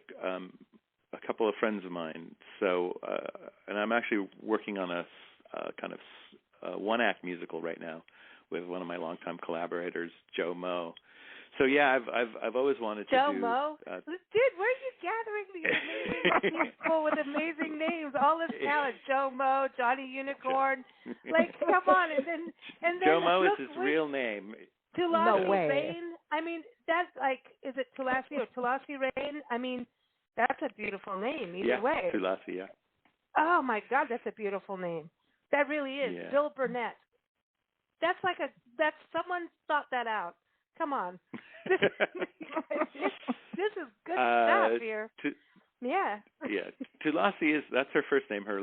couple of friends of mine. So and I'm actually working on a kind of one-act musical right now with one of my longtime collaborators, Joe Moe. So yeah, I've always wanted to Joe do. Moe, dude, where are you gathering these amazing people with amazing names? All this talent, Joe Moe, Johnny Unicorn, like come on, and then Joe Moe is his real name. Tulasi Rain. I mean, that's like, is it Tulasi or Tulasi Rain? I mean, that's a beautiful name either way. Tulasi, yeah. Oh my God, that's a beautiful name. That really is. Yeah. Bill Burnett. That's someone thought that out. Come on. This is good stuff here. Yeah. Tulasi that's her first name. Her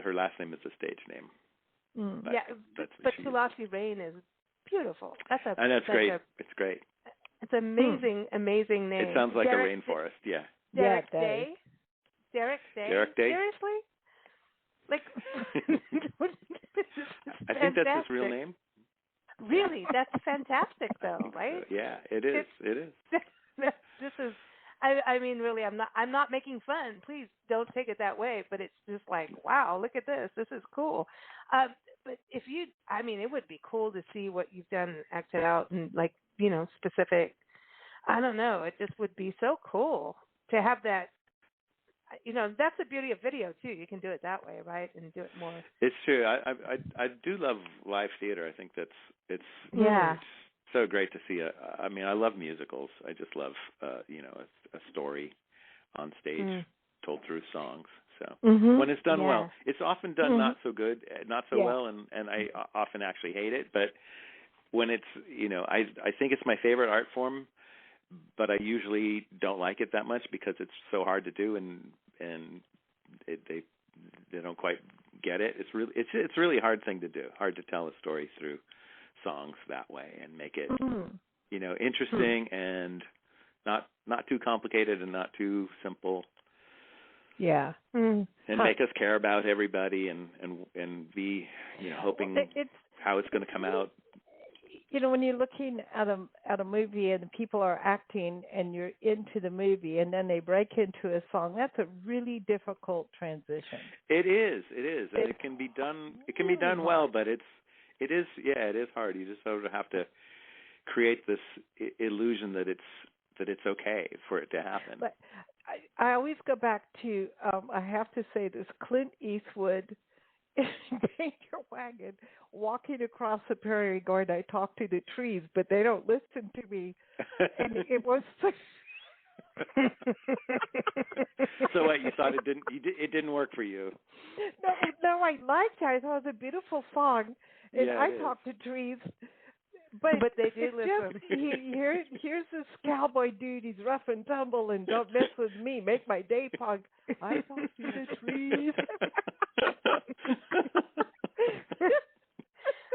her last name is a stage name. But Tulasi Rain is beautiful. And that's great. It's great. It's amazing, amazing name. It sounds like a rainforest. Yeah. Derek Day. Derek Day. Derek Day. Seriously? Like, I think that's his real name. Really, that's fantastic, though, right? Yeah, it is. It is. This is. I mean, really, I'm not making fun. Please don't take it that way. But it's just like, wow, look at this. This is cool. But it would be cool to see what you've done, acted out, and like, specific. I don't know. It just would be so cool to have that. That's the beauty of video too. You can do it that way, right, and do it more. It's true. I do love live theater. I think it's so great to see. I love musicals. I just love a story on stage told through songs. So when it's done well, it's often done not so well, and I often actually hate it. But when it's I think it's my favorite art form, but I usually don't like it that much because it's so hard to do and they don't quite get it. It's really a hard thing to do. Hard to tell a story through songs that way and make it interesting and not too complicated and not too simple. Yeah. And make us care about everybody and be hoping how it's going to come out. When you're looking at a movie and people are acting and you're into the movie and then they break into a song, that's a really difficult transition. It is, and it can be done. It can be done well, but it is hard. You just sort of have to create this illusion that it's okay for it to happen. But I always go back to I have to say this: Clint Eastwood. Danger Wagon, walking across the prairie going, I talk to the trees, but they don't listen to me. And it was So what, you thought it didn't work for you? No, I liked it. I thought it was a beautiful song, and Yeah, I talk to trees. But they do listen. Here's this cowboy dude. He's rough and tumble, and don't mess with me. Make my day, punk. I talk to the trees.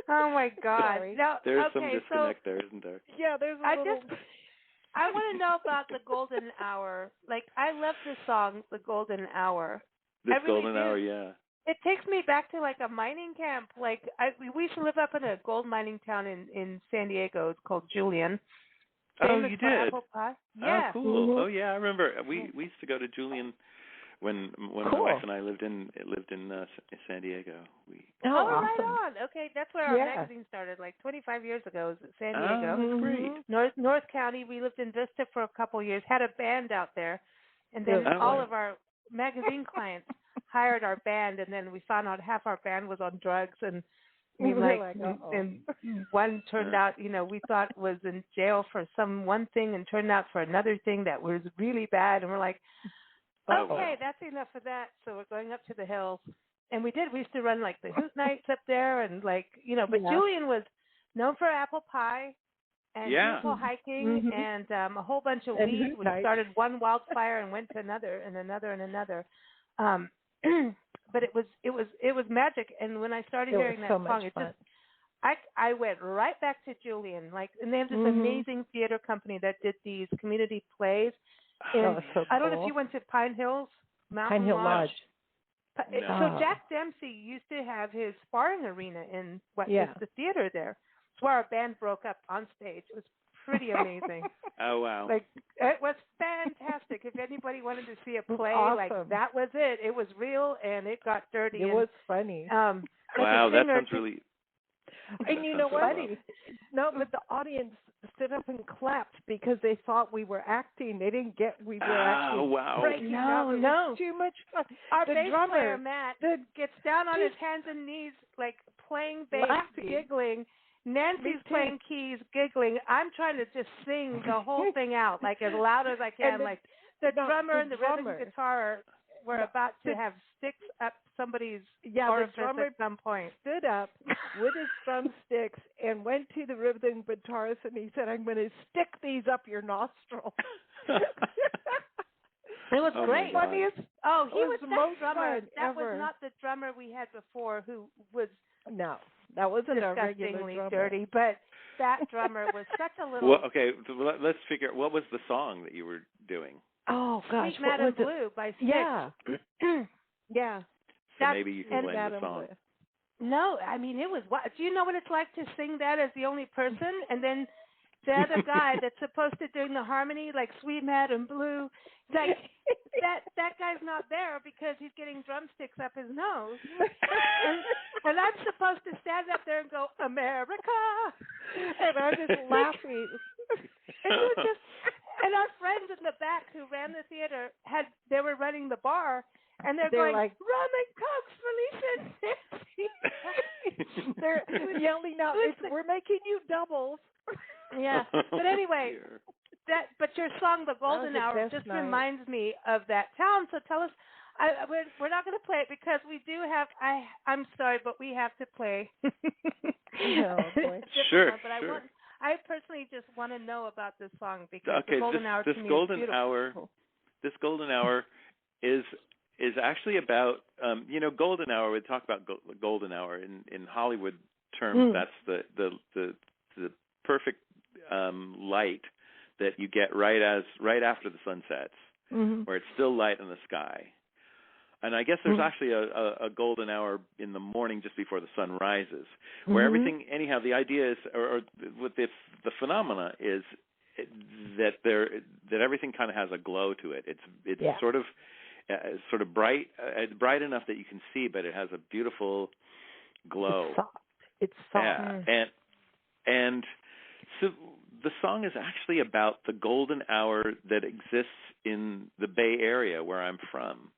Oh my God! Now, there's some disconnect there, isn't there? Yeah, there's a little. I want to know about the Golden Hour. Like, I love this song, The Golden Hour. Golden Hour, yeah. It takes me back to like a mining camp. Like, we used to live up in a gold mining town in San Diego. It's called Julian. Oh, you did? Apple pie. Yeah. Oh, cool. Mm-hmm. Oh, yeah. I remember. We used to go to Julian when my wife and I lived in San Diego. Awesome. Right on. Okay, that's where our magazine started, like 25 years ago. It was at San Diego. Oh, great. North County. We lived in Vista for a couple years. Had a band out there, and then all of our magazine clients hired our band, and then we found out half our band was on drugs, and and one turned out, we thought was in jail for some one thing, and turned out for another thing that was really bad, and we're like, okay, that's enough of that. So we're going up to the hills, and we did. We used to run like the hoot nights up there, and but Julian was known for apple pie and beautiful hiking and a whole bunch of weed. We started one wildfire and went to another and another and another. But it was magic. And when I started hearing that song, I went right back to Julian. And they have this amazing theater company that did these community plays. And so cool. I don't know if you went to Pine Hills Mountain Hill Lodge. So Jack Dempsey used to have his sparring arena in the theater there. It's where our band broke up on stage. It was pretty amazing. Oh, wow. It was fantastic. If anybody wanted to see a play, that was it. It was real, and it got dirty. It was funny. Wow, that sounds really... And you know what? Funny. No, but the audience stood up and clapped because they thought we were acting. They didn't get we were actually breaking up. It was too much fun. Our bass player, Matt, gets down on his hands and knees, playing bass, giggling. Nancy's playing keys, giggling. I'm trying to just sing the whole thing out, as loud as I can. The drummer and the rhythm guitar were about to have sticks up somebody's orifice at some point. Stood up with his drumsticks and went to the rhythm guitarist, and he said, "I'm going to stick these up your nostril." It was great. Funniest. Oh, he was the that most drummer. Fun that ever. Was not the drummer we had before, who was that wasn't a regular disgustingly drummer. dirty. But that drummer was such a little. Well, okay, let's figure out what was the song that you were doing. Oh gosh, Sweet Madam Blue by Styx. Yeah. Yeah. So maybe you can blame the song. No, I mean it was. Do you know what it's like to sing that as the only person, and then the other guy that's supposed to do the harmony, like Sweet Madam Blue, that guy's not there because he's getting drumsticks up his nose, and I'm supposed to stand up there and go America, and I'm just laughing. It was just. And our friends in the back who ran the theater they were running the bar, and they're going, like, "Rum and Cokes for Lisa and Nancy." They're yelling out, "We're making you doubles." Yeah, but anyway, but your song, "The Golden Hour," just reminds me of that town. So tell us. We're not going to play it because we do have. I'm sorry, but we have to play. Oh, boy. Sure. But I personally just want to know about this song because the Golden Hour to me is beautiful. This Golden Hour is actually about Golden Hour. We talk about Golden Hour in Hollywood terms. That's the perfect light that you get right after the sun sets, where it's still light in the sky. And I guess there's actually a golden hour in the morning just before the sun rises, where everything, anyhow, the idea is, or what the phenomena is that everything kind of has a glow to it. It's sort of bright enough that you can see, but it has a beautiful glow. It's soft. Yeah, and so the song is actually about the golden hour that exists in the Bay Area where I'm from.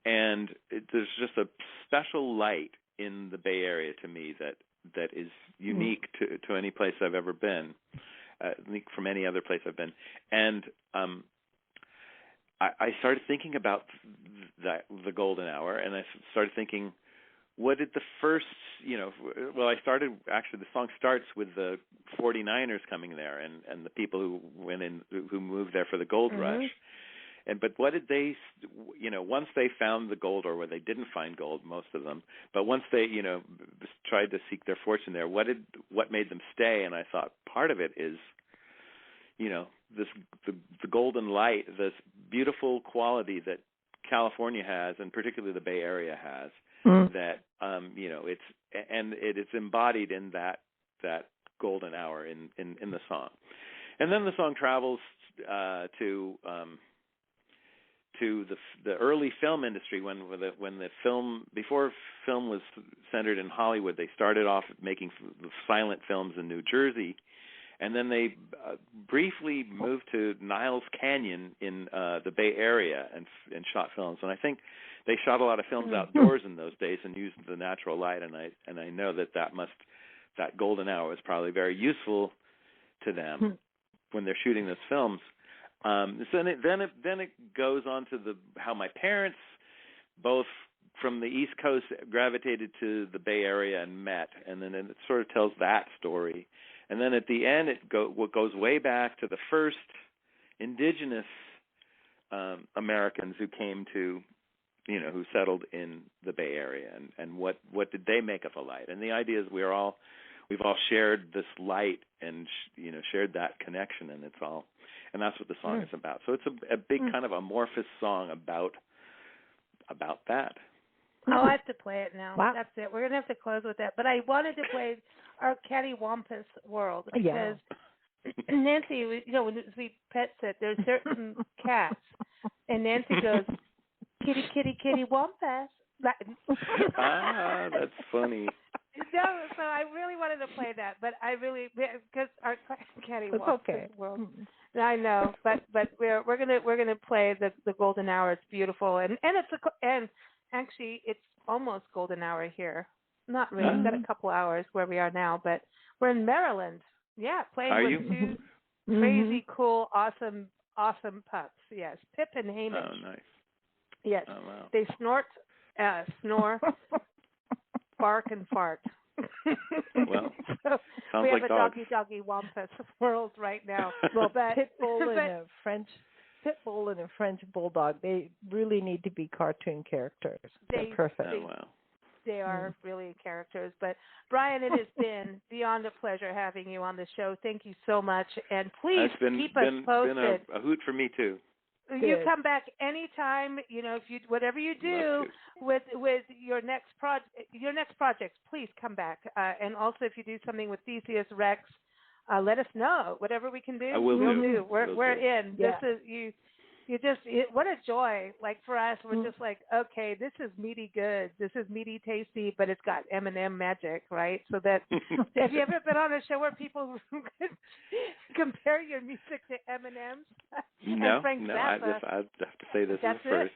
And there's just a special light in the Bay Area to me that is unique to any place I've ever been, from any other place I've been. And I started thinking about the golden hour, and I started thinking, what did the first, well, actually the song starts with the 49ers coming there and the people who went in, who moved there for the gold rush. But what did they, once they found the gold, or where they didn't find gold, most of them, but once they, tried to seek their fortune there, what made them stay? And I thought part of it is, the golden light, this beautiful quality that California has, and particularly the Bay Area has, that it's embodied in that golden hour in the song. And then the song travels to the early film industry, before film was centered in Hollywood, they started off making silent films in New Jersey, and then they briefly moved to Niles Canyon in the Bay Area and shot films. And I think they shot a lot of films outdoors in those days and used the natural light. And I know that golden hour is probably very useful to them when they're shooting those films. So then it goes on to how my parents, both from the East Coast, gravitated to the Bay Area and met, and then it sort of tells that story. And then at the end, what goes way back to the first indigenous Americans who came to, who settled in the Bay Area, and what did they make of the light? And the idea is we've all shared this light and shared that connection, and that's what the song is about. So it's a big kind of amorphous song about that. I'll have to play it now. Wow. That's it. We're going to have to close with that. But I wanted to play our Cattywampus World because Nancy, when we pet sit, there's certain cats, and Nancy goes, kitty, kitty, kitty, wampus. That's funny. No, so I really wanted to play that, but because our Cattywampus World. I know, but we're gonna play the golden hour. It's beautiful, and actually it's almost golden hour here. Not really. We've got a couple hours where we are now, but we're in Maryland. Yeah, playing with two crazy, cool, awesome pups. Yes, Pip and Hamish. Oh, nice. Yes, oh, wow. They snort, snore, bark, and fart. Well, so sounds we have like a dogs. doggy wampus world right now. Well, pit bull and a French bulldog, they really need to be cartoon characters. They're perfect. Oh, wow. They are really characters. But, Brian, it has been beyond a pleasure having you on the show. Thank you so much. And please keep us posted. It's been a hoot for me, too. You come back anytime, whatever you do with your next projects, please come back. And also if you do something with Theseus Rex, let us know. Whatever we can do, we'll do. We're in. Yeah. This is what a joy. Like for us, we're just like, okay, this is meaty good. This is meaty tasty, but it's got M&M magic, right? So that have you ever been on a show where people compare your music to M&M's? No, I have to say this is first.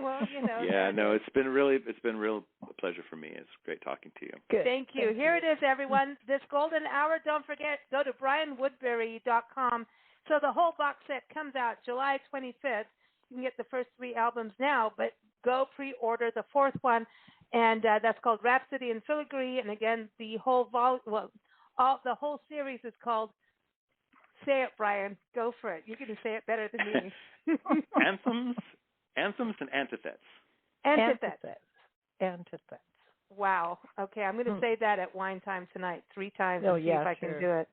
Well, Yeah, no, it's been real a pleasure for me. It's great talking to you. Good. Thank you. Here it is, everyone. This golden hour. Don't forget, go to Brian-Woodbury.com. So the whole box set comes out July 25th. You can get the first 3 albums now, but go pre-order the 4th one, and that's called Rhapsody and Filigree. And again, the whole the whole series is called. Say it, Brian. Go for it. You're going to say it better than me. Anthems and Antithets. Antithets. Wow. Okay, I'm going to say that at wine time tonight 3 times and see if I can do it.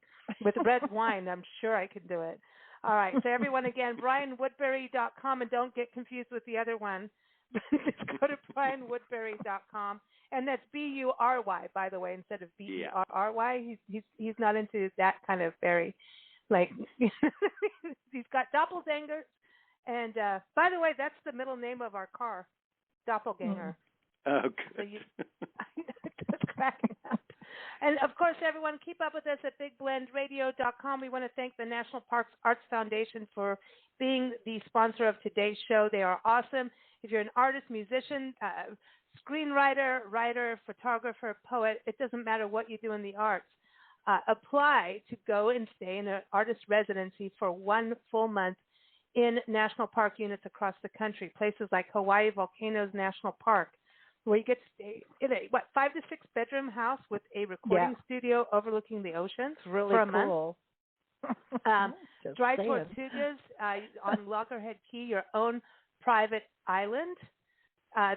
With red wine, I'm sure I can do it. All right. So everyone, again, Brian-Woodbury.com, and don't get confused with the other one. Just go to Brian-Woodbury.com, and that's B-U-R-Y, by the way, instead of B-E-R-R-Y. He's not into that kind of berry. Like, he's got doppelgangers. And, by the way, that's the middle name of our car, Doppelganger. Oh, good. Just cracking up. And, of course, everyone, keep up with us at BigBlendRadio.com. We want to thank the National Parks Arts Foundation for being the sponsor of today's show. They are awesome. If you're an artist, musician, screenwriter, writer, photographer, poet, it doesn't matter what you do in the arts. Apply to go and stay in an artist residency for 1 full month in national park units across the country, places like Hawaii Volcanoes National Park, where you get to stay in a 5 to 6 bedroom house with a recording studio overlooking the ocean really for a cool. month. Dry Tortugas on Loggerhead Key, your own private island.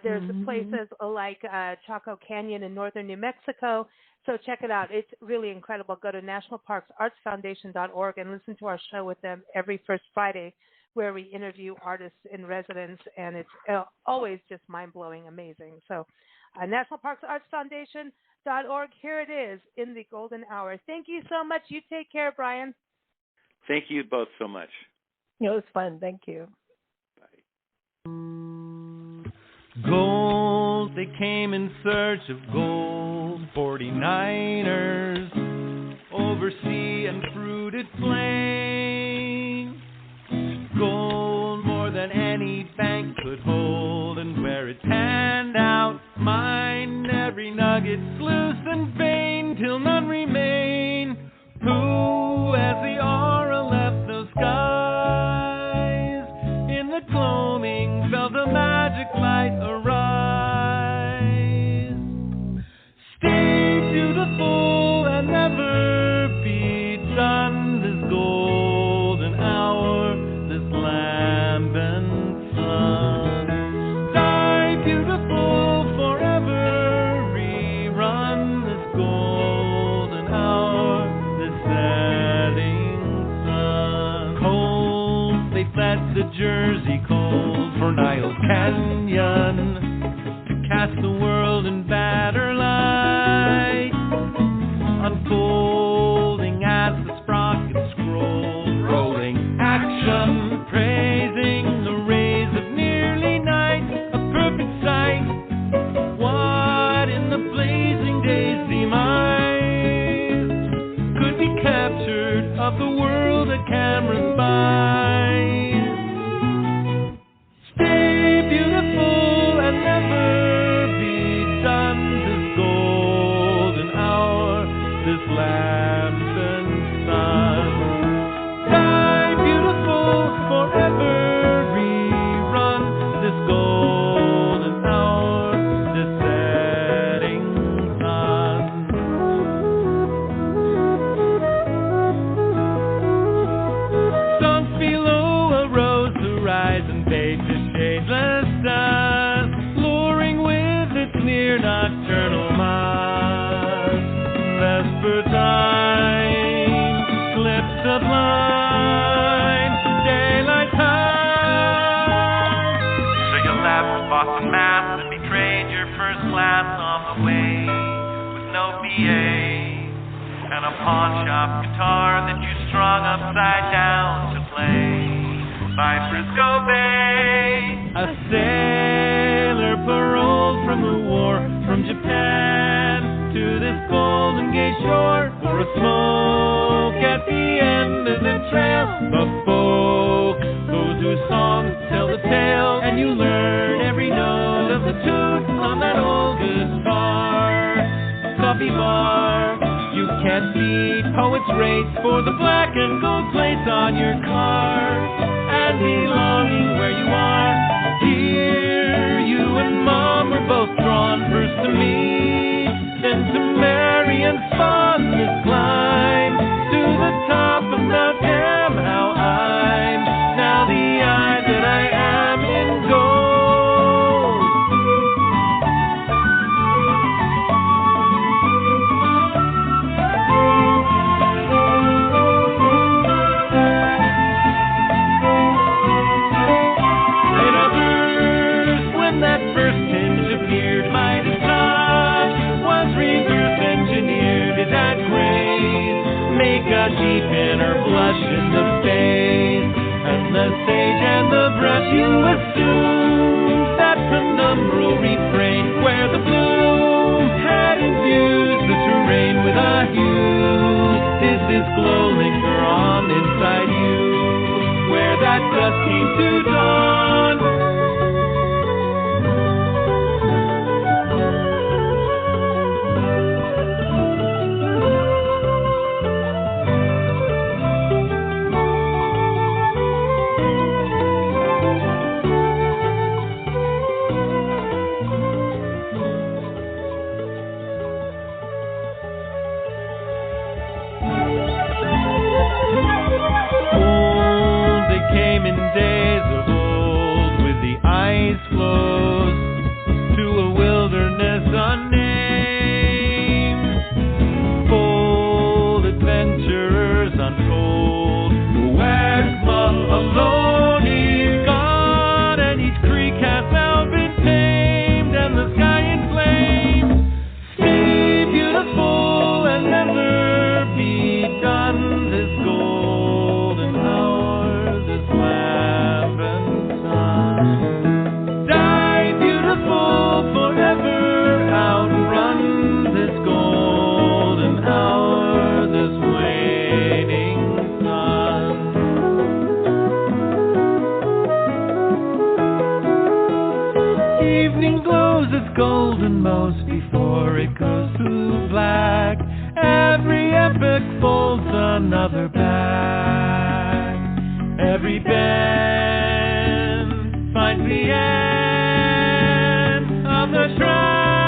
There's places like Chaco Canyon in northern New Mexico. So check it out. It's really incredible. Go to nationalparksartsfoundation.org and listen to our show with them every first Friday, where we interview artists in residence, and it's always just mind-blowing, amazing. So nationalparksartsfoundation.org, here it is in the golden hour. Thank you so much. You take care, Brian. Thank you both so much. It was fun. Thank you. Bye. Gold, they came in search of gold, 49ers, over sea and fruited plain. Gold more than any bank could hold, and where it panned out, mine every nugget sluice and vein, till none remain. Who, as the aura left those skies, in the gloaming felt a magic light arise. Stay beautiful and never be done, this golden hour, this lambent sun. Die beautiful forever, rerun this golden hour, this setting sun. Cold, they fled the Jersey cold for Nile Canyon, to cast the world in better light, unfolding as the sprocket scroll, rolling action, praising the rays of nearly night, a perfect sight. What in the blazing days demise could be captured of the world a camera's buys? Stay beautiful and never be done, this golden hour, this lambent sun. Die beautiful forever, rerun this golden hour, this setting sun. Sunk below a rose horizon, paved to shadeless dust, luring with its near nocturnal mass. Vespertine, clips sublime, daylight time. So you left Boston, Mass, and betrayed your first class on the way, with no BA, and a pawn shop guitar that you strung upside down to play by Frisco Bay. A sailor paroled from the war, from Japan to this Golden Gate shore, for a smoke at the end of the trail. The folk, those whose songs tell the tale, and you learn every note of the tune on that old guitar. Coffee bar, you can't beat poets' rates for the black and gold plates on your car, and belonging where you are. Here, you and Mom were both drawn first to me, then to marry and spawn this climb to the top of Mount Damn. How I'm now the eye that I am in gold. In others, when that first tinge appeared, my touch was reverse engineered. Did that grace make a deep inner blush in the face? And the sage and the brush, you assumed that penumbral refrain, where the bloom had infused the terrain with a hue. Did this glow linger on inside you, where that dusk came to dawn? days of old, with the ice flows to a wilderness unnamed. Bold adventurers untold, Wagma alone he's gone, and each creek has now been tamed, and the sky in flames. Be beautiful and never be done, this golden hour, this lamp and sun. Die beautiful forever, outrun this golden hour, this waning sun. Evening glows its golden most before it goes to black. Every epic folds another back. Every bend finds the end of the track.